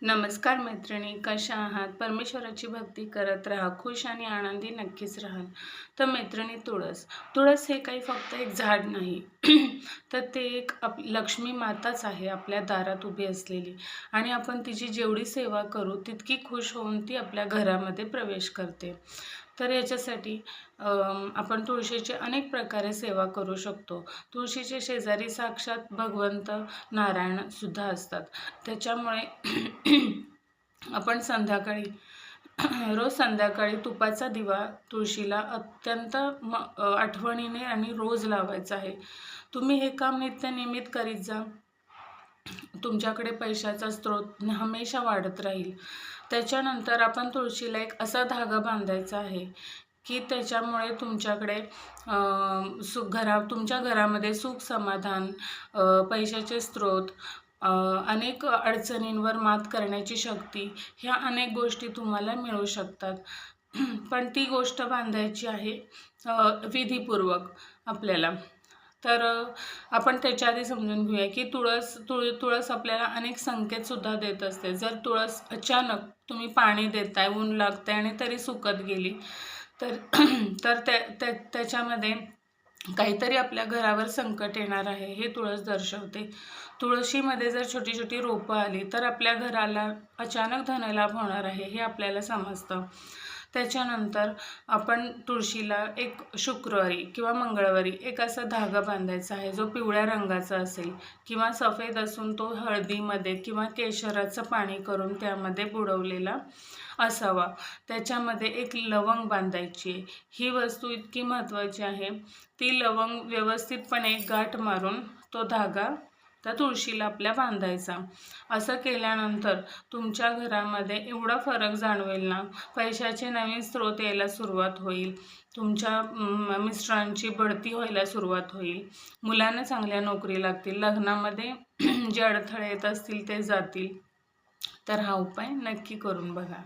नमस्कार मैत्रिणी, कशा आहात? परमेश्वराची भक्ती करत राहा, खुश आणि आनंदी नक्कीच राहाल. तर मैत्रिणी, तुळस हे काही फक्त एक झाड नाही. तर ते एक लक्ष्मी माताच आहे, आपल्या दारात उभी असलेली. आणि आपण तिची जेवढी सेवा करू तितकी खुश होऊन ती आपल्या घरामध्ये प्रवेश करते. तर याच्यासाठी आपण तुळशीची अनेक प्रकारे सेवा करू शकतो. तुळशीच्या शेजारी साक्षात भगवंत नारायण सुद्धा असतात. त्याच्यामुळे आपण रोज संध्याकाळी तुपाचा दिवा तुळशीला अत्यंत आठवणीने आणि रोज लावायचा आहे. तुम्ही हे काम नित्यनियमित करीत जा. तुमच्याकडे पैशाचा स्रोत हमेशा वाढत राहील. त्याच्यानंतर आपण तुळशीला एक असा धागा बांधायचा आहे की त्याच्यामुळे तुमच्याकडे तुमच्या घरामध्ये सुख समाधान, पैशाचे स्रोत, अनेक अडचणींवर मात करण्याची शक्ती, ह्या अनेक गोष्टी तुम्हाला मिळू शकतात. पण ती गोष्ट बांधायची आहे विधीपूर्वक आपल्याला. तर आपण त्याच्या आधी समजून घेऊया की तुळस आपल्याला अनेक संकेतसुद्धा देत असते. जर तुळस अचानक तुम्ही पाणी देताय, ऊन लागतंय आणि तरी सुकत गेली तर तर त्याच्यामध्ये काहीतरी आपल्या घरावर संकट येणार आहे, हे तुळस दर्शवते. तुळशीमध्ये जर छोटी छोटी रोपं आली तर आपल्या घराला अचानक धनलाभ होणार आहे, हे आपल्याला समजतं. त्याच्यानंतर आपण तुळशीला एक शुक्रवारी किंवा मंगळवारी एक असा धागा बांधायचा आहे, जो पिवळ्या रंगाचा असेल किंवा सफेद असून तो हळदीमध्ये किंवा केशराचं पाणी करून त्यामध्ये बुडवलेला असावा. त्याच्यामध्ये एक लवंग बांधायची आहे. ही वस्तू इतकी महत्त्वाची आहे. ती लवंग व्यवस्थितपणे गाठ मारून तो धागा त्या तुळशीला आपल्या बांधायचा. असं केल्यानंतर तुमच्या घरामध्ये एवढा फरक जाणवेल ना, पैशाचे नवीन स्रोत यायला सुरुवात होईल, तुमच्या मिस्टरांची बढती व्हायला सुरुवात होईल, मुलांना चांगल्या नोकरी लागतील, लग्नामध्ये जे अडथळे येत असतील ते जातील. तर हा उपाय नक्की करून बघा.